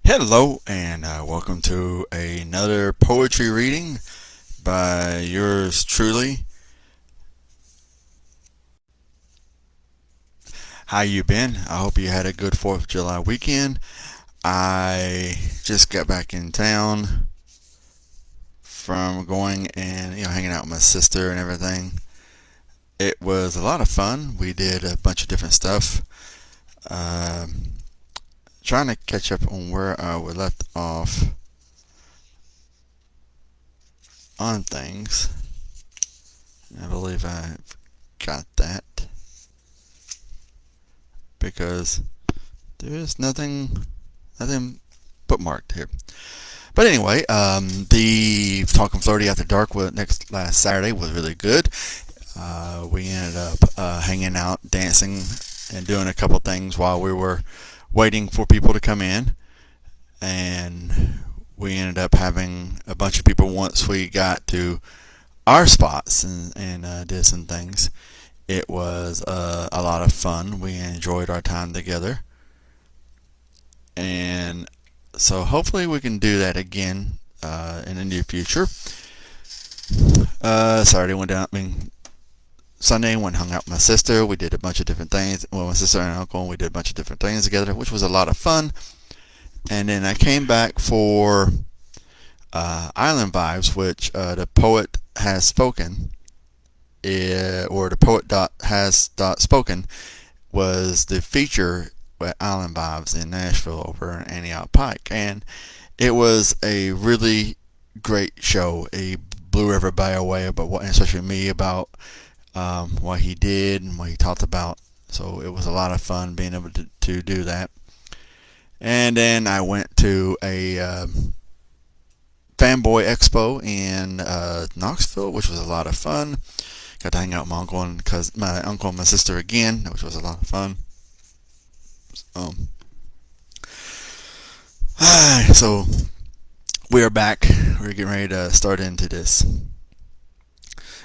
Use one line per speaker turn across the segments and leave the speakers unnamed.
Hello and welcome to another poetry reading by yours truly. How you been? I hope you had a good 4th of July weekend. I just got back in town from going and hanging out with my sister and everything. It was a lot of fun. We did a bunch of different stuff. Trying to catch up on where we left off on things. I believe I've got that because there's nothing bookmarked here. But anyway, the Talking Flirty After Dark last Saturday was really good. We ended up hanging out, dancing, and doing a couple things while we were waiting for people to come in. And we ended up having a bunch of people once we got to our spots and did some things. It was a lot of fun. We enjoyed our time together. And so hopefully we can do that again in the near future. Sunday went and hung out with my sister. We did a bunch of different things. Well, my sister and uncle, and we did a bunch of different things together, which was a lot of fun. And then I came back for Island Vibes, which the poet has spoken, or the poet has spoken, was the feature at Island Vibes in Nashville over in Antioch Pike. And it was a really great show. It blew everybody away, especially me, about what he did and what he talked about. So it was a lot of fun being able to do that. And then I went to a fanboy expo in Knoxville, which was a lot of fun. Got to hang out with my uncle and my sister again, which was a lot of fun. So we are back. We're getting ready to start into this.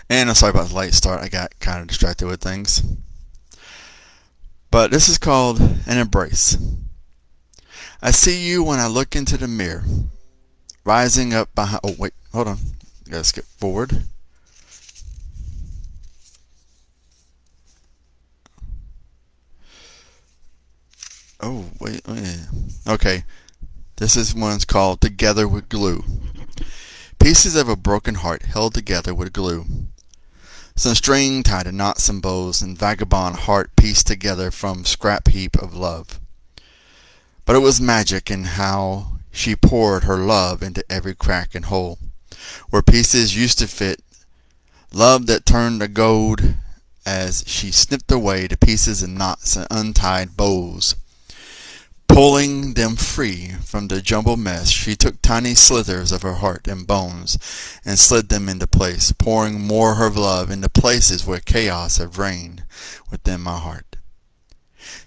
And I'm sorry about the late start. I got kind of distracted with things. But this is called An Embrace. I see you when I look into the mirror, rising up behind. Oh, wait, hold on. Gotta skip forward. Oh, wait. Okay. This one's called Together with Glue. Pieces of a broken heart held together with glue. Some string tied to knots and bows, and vagabond heart pieced together from scrap heap of love. But it was magic in how she poured her love into every crack and hole, where pieces used to fit. Love that turned to gold as she snipped away the pieces and knots and untied bows. Pulling them free from the jumbled mess, she took tiny slithers of her heart and bones and slid them into place, pouring more of her love into places where chaos had reigned within my heart.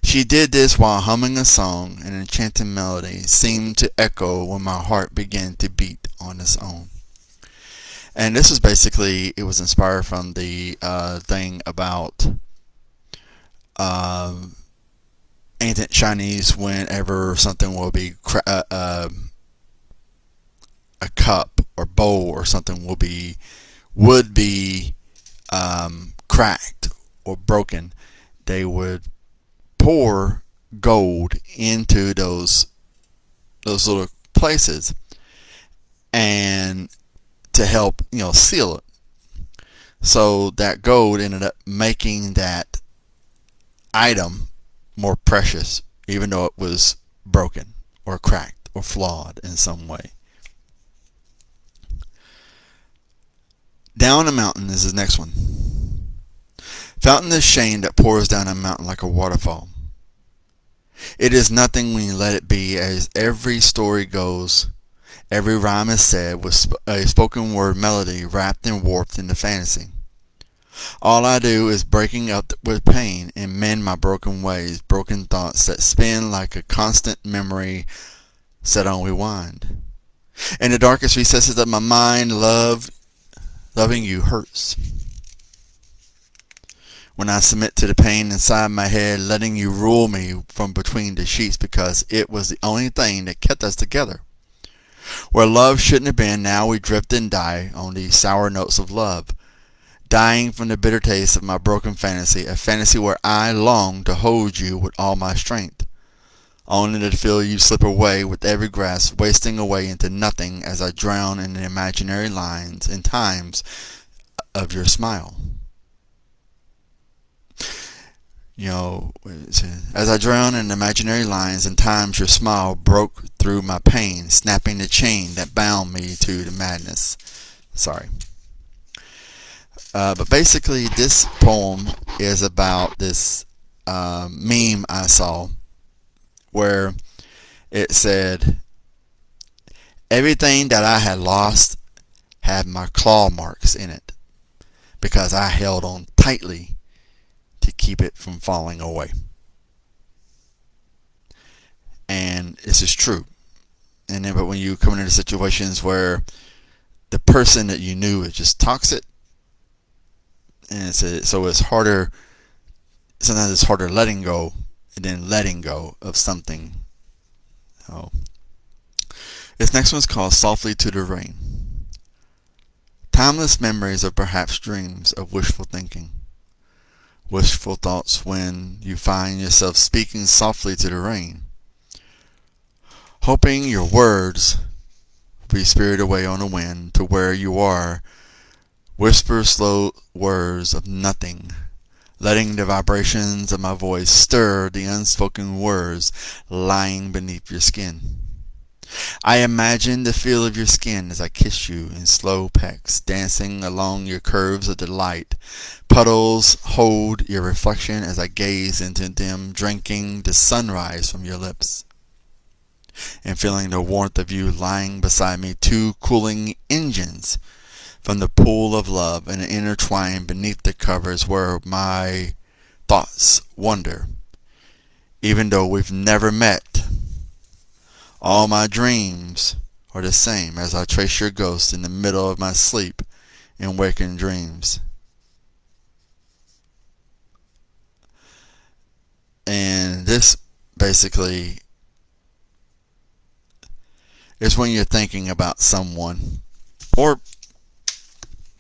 She did this while humming a song. An enchanting melody seemed to echo when my heart began to beat on its own. And this was basically, it was inspired from the thing about ancient Chinese, whenever something will be a cup or bowl or something would be cracked or broken, they would pour gold into those little places and to help seal it. So that gold ended up making that item more precious, even though it was broken or cracked or flawed in some way. Down a mountain is the next one. Fountain is shame that pours down a mountain like a waterfall. It is nothing when you let it be, as every story goes. Every rhyme is said with a spoken word melody wrapped and warped into fantasy. All I do is breaking up with pain and mend my broken ways, broken thoughts that spin like a constant memory set on rewind. In the darkest recesses of my mind, loving you hurts. when I submit to the pain inside my head, letting you rule me from between the sheets because it was the only thing that kept us together. Where love shouldn't have been, now we drift and die on these sour notes of love, dying from the bitter taste of my broken fantasy, a fantasy where I long to hold you with all my strength, only to feel you slip away with every grasp, wasting away into nothing as I drown in the imaginary lines and times of your smile. As I drown in imaginary lines and times your smile broke through my pain, snapping the chain that bound me to the madness. Sorry. But basically this poem is about this meme I saw where it said, everything that I had lost had my claw marks in it because I held on tightly to keep it from falling away. And this is true. But when you come into situations where the person that you knew is just toxic, and so it's harder. Sometimes it's harder letting go than letting go of something. Oh, this next one's called "Softly to the Rain." Timeless memories are perhaps dreams of wishful thinking. Wishful thoughts when you find yourself speaking softly to the rain, hoping your words will be spirited away on the wind to where you are. Whisper slow words of nothing, letting the vibrations of my voice stir the unspoken words lying beneath your skin. I imagine the feel of your skin as I kiss you in slow pecks, dancing along your curves of delight. Puddles hold your reflection as I gaze into them, drinking the sunrise from your lips, and feeling the warmth of you lying beside me, two cooling engines from the pool of love and intertwined beneath the covers where my thoughts wander, even though we've never met. All my dreams are the same as I trace your ghost in the middle of my sleep and waking dreams. And this basically is when you're thinking about someone or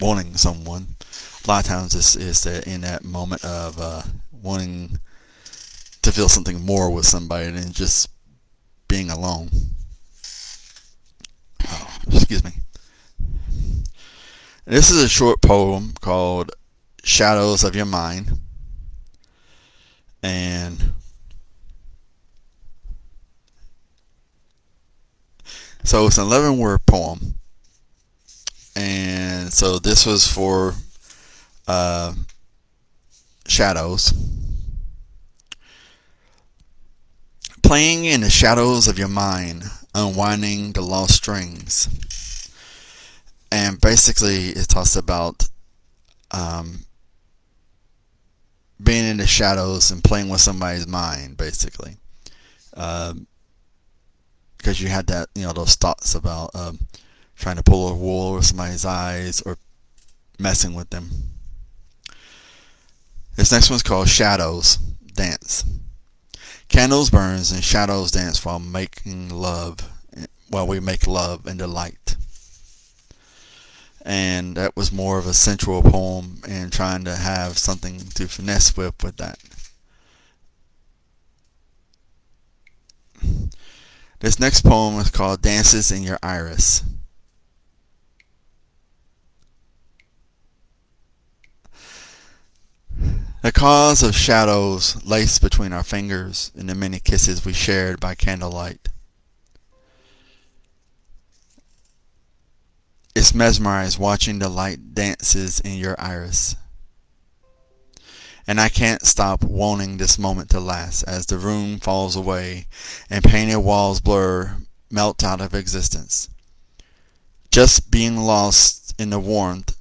wanting someone. A lot of times this is in that moment of wanting to feel something more with somebody than just being alone. Oh, excuse me. This is a short poem called Shadows of Your Mind. And so it's an 11-word poem. And so this was for shadows. Playing in the shadows of your mind, unwinding the lost strings. And basically it talks about being in the shadows and playing with somebody's mind, basically. Because you had that, those thoughts about trying to pull a wool over somebody's eyes or messing with them. This next one's called Shadows Dance. Candles burns and shadows dance while we make love in the light. And that was more of a sensual poem and trying to have something to finesse with that. This next poem is called Dances in Your Iris. The cause of shadows laced between our fingers in the many kisses we shared by candlelight. It's mesmerized watching the light dances in your iris. And I can't stop wanting this moment to last as the room falls away and painted walls blur, melt out of existence. Just being lost in the warmth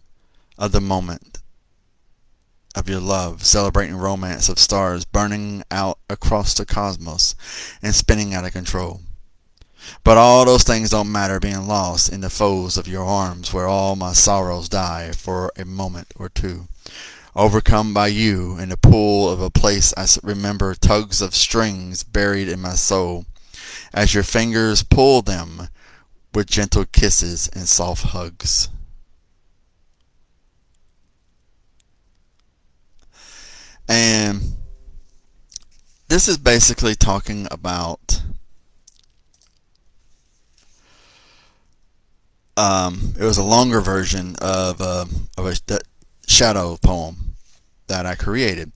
of the moment of your love, celebrating romance of stars burning out across the cosmos and spinning out of control. But all those things don't matter being lost in the folds of your arms where all my sorrows die for a moment or two. overcome by you in the pool of a place I remember tugs of strings buried in my soul, as your fingers pull them with gentle kisses and soft hugs. And this is basically talking about it was a longer version of a shadow poem that I created.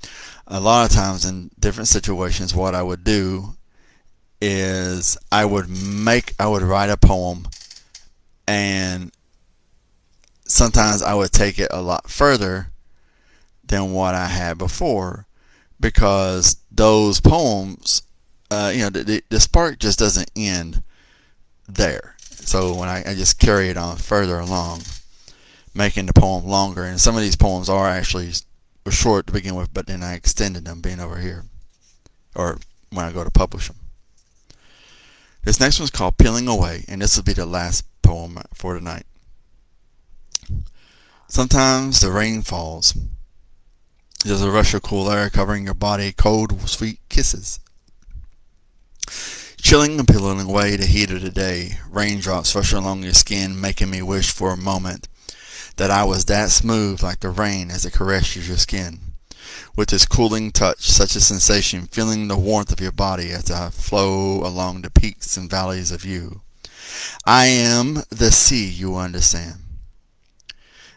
A lot of times in different situations, what I would do is I would write a poem, and sometimes I would take it a lot further than what I had before, because those poems, the spark just doesn't end there. So when I just carry it on further along, making the poem longer. And some of these poems are actually short to begin with, but then I extended them being over here, or when I go to publish them. This next one's called Peeling Away, and this will be the last poem for tonight. Sometimes the rain falls. There's a rush of cool air covering your body, cold, sweet kisses. Chilling and peeling away the heat of the day, raindrops rush along your skin, making me wish for a moment that I was that smooth like the rain as it caresses your skin. With its cooling touch, such a sensation, feeling the warmth of your body as I flow along the peaks and valleys of you. I am the sea, you understand.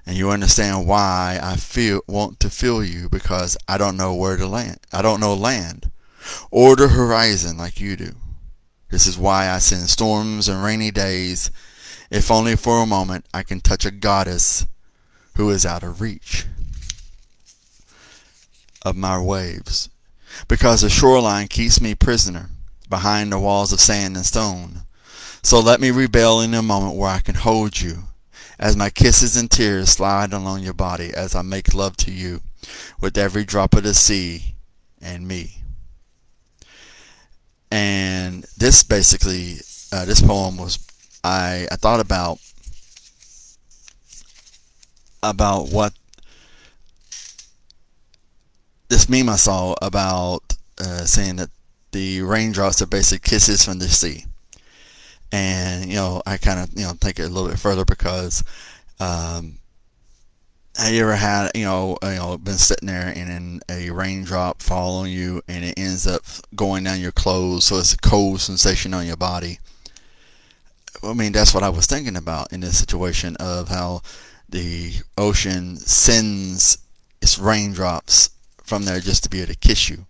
And you understand why I want to feel you, because I don't know where to land. I don't know land or the horizon like you do. This is why I send storms and rainy days, if only for a moment I can touch a goddess who is out of reach of my waves. Because the shoreline keeps me prisoner behind the walls of sand and stone. So let me rebel in a moment where I can hold you, as my kisses and tears slide along your body as I make love to you with every drop of the sea and me. And this basically, this poem was, I thought about what this meme I saw about saying that the raindrops are basically kisses from the sea. And, I kind of, take it a little bit further, because have you ever had, been sitting there and then a raindrop fall on you and it ends up going down your clothes, so it's a cold sensation on your body? I mean, that's what I was thinking about in this situation, of how the ocean sends its raindrops from there just to be able to kiss you.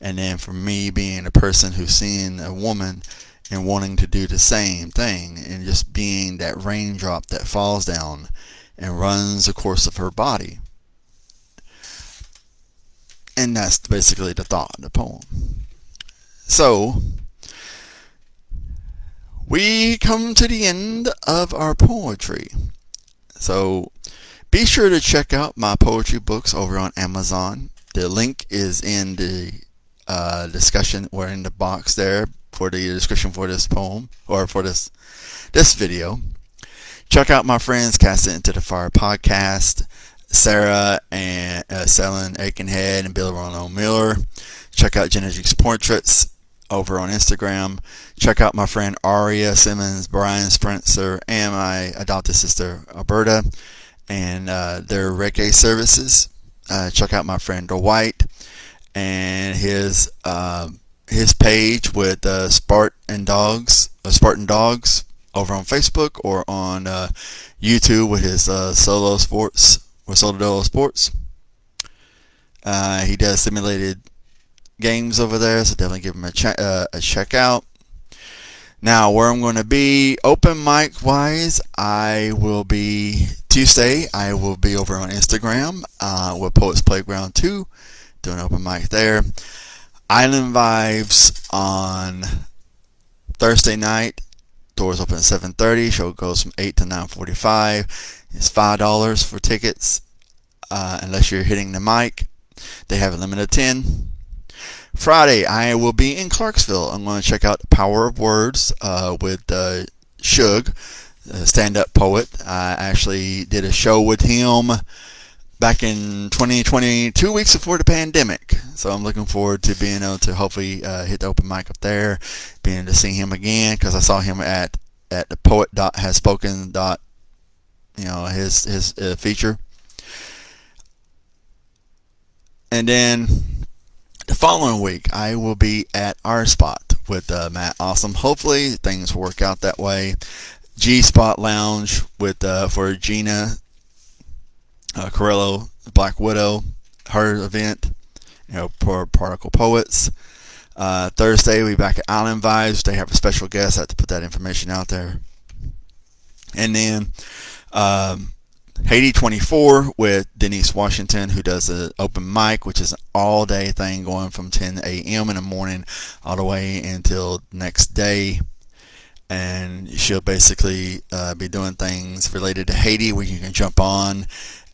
And then for me, being a person who's seeing a woman and wanting to do the same thing, and just being that raindrop that falls down and runs the course of her body. And that's basically the thought of the poem. So, we come to the end of our poetry. So, be sure to check out my poetry books over on Amazon. The link is in the discussion, or in the box there for the description for this poem, or for this video. Check out my friends Cast It Into the Fire podcast, Sarah and Selin Aikenhead and Bill Ronald Miller. Check out Energetix Portraits over on Instagram. Check out my friend Aria Simmons, Brian Spencer, and my adopted sister Alberta, and their Reiki services. Check out my friend Dwight and his page with Spartan Dogs over on Facebook, or on YouTube with his Solo Sports. He does simulated games over there, so definitely give him a check out. Now, where I'm going to be open mic wise, I will be Tuesday. I will be over on Instagram with Poets Playground 2, doing open mic there. Island Vibes on Thursday night. Doors open at 7:30. Show goes from 8 to 9:45. It's $5 for tickets, unless you're hitting the mic. They have a limit of 10. Friday, I will be in Clarksville. I'm going to check out Power of Words with Shug, a stand-up poet. I actually did a show with him back in 2020, 2 weeks before the pandemic. So I'm looking forward to being able to hopefully hit the open mic up there, being able to see him again, because I saw him at the Poet Has Spoken, his feature. And then the following week, I will be at our spot with Matt Awesome. Hopefully things work out that way. G Spot Lounge with for Gina Carrillo, Black Widow, her event, for Particle Poets. Thursday, we'll be back at Island Vibes. They have a special guest. I have to put that information out there. And then Haiti 24 with Denise Washington, who does an open mic, which is an all-day thing going from 10 a.m. in the morning all the way until next day. And she'll basically be doing things related to Haiti where you can jump on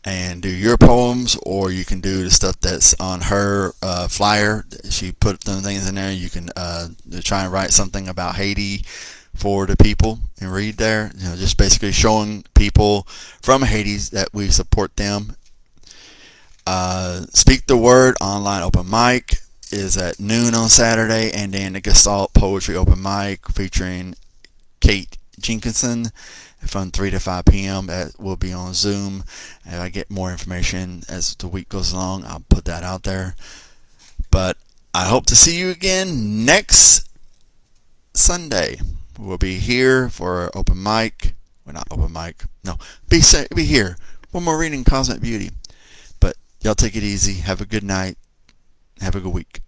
and do your poems, or you can do the stuff that's on her flyer. She put them things in there. You can try and write something about Haiti for the people and read there. Just basically showing people from Haiti that we support them. Speak the Word online open mic is at noon on Saturday, and then the Gestalt Poetry open mic featuring Kate Jenkinson from 3 to 5 p.m. That will be on Zoom. If I get more information as the week goes along, I'll put that out there. But I hope to see you again next Sunday. We'll be here for open mic. Well, not open mic. No, be here. One more reading, Cosmic Beauty. But y'all take it easy. Have a good night. Have a good week.